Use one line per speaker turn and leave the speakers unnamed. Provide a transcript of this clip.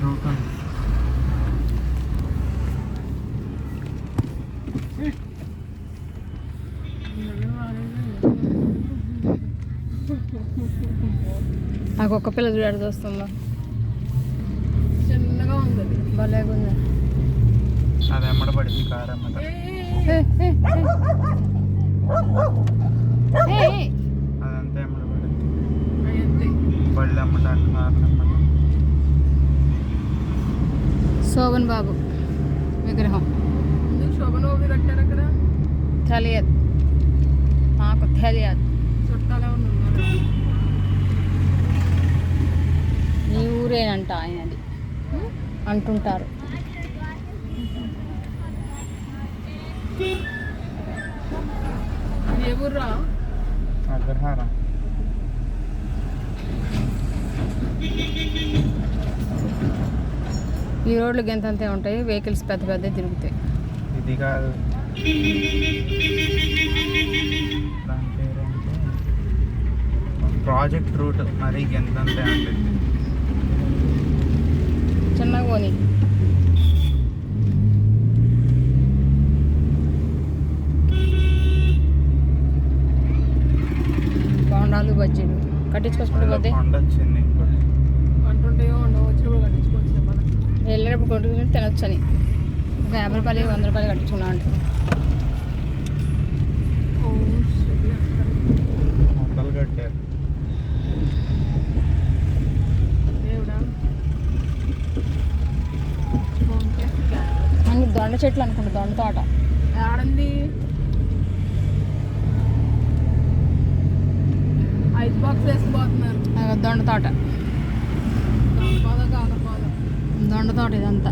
Route ఉంది.
నాకు ఒక్క పిల్ల చూడాడు చూస్తుందా,
చిన్నగా ఉంది,
భలేగా ఉంది.
అది ఎమ్మడ పడింది కారు అమ్మట. అదంతా ఎమ్మడ పడింది, బళ్ళు అమ్మట, కార్లు అమ్మట.
శోభన్ బాబు విగ్రహం
శోభన్ బాబు కట్టారు అక్కడ.
తెలియదు, నాకు తెలియదు.
చుట్టాలే ఉన్నారు.
నీ ఊరేనంట ఆయనది అంటుంటారు.
ఏ ఊర్రా?
అగ్రహారం.
ఈ రోడ్లు గెంతంతే ఉంటాయి, వెహికల్స్ పెద్ద పెద్ద తిరుగుతాయి.
ఇది కాదు, దాని పేరేంటి, ప్రాజెక్ట్ రూట్. మరి ఎంతంతే ఉంటుంది.
చిన్నగా పోనీ. బోండాలు బజ్జీలు కట్టించుకోసుకుంటూ పోతే
కొండ వచ్చింది ఇంకోటి.
అంటుంటాయో ఉండవు, వచ్చినప్పుడు కట్టించుకోవచ్చు మనం.
వెళ్ళేటప్పుడు కొట్టుకుని తినొచ్చని ఒక 50 రూపాయలు 100 రూపాయలు కట్టించుకున్నా అంటారు.
మొక్కలు కట్టారు.
దేవుడా,
అన్ని దొండ చెట్లు అనుకుంటా, దొండ తోట.
ఆడంది 5 బాక్స్ వేసిపోతున్నారు.
దొండ తోట,
కాకపోదా కాకపోదా
దొండ తోట ఇదంతా.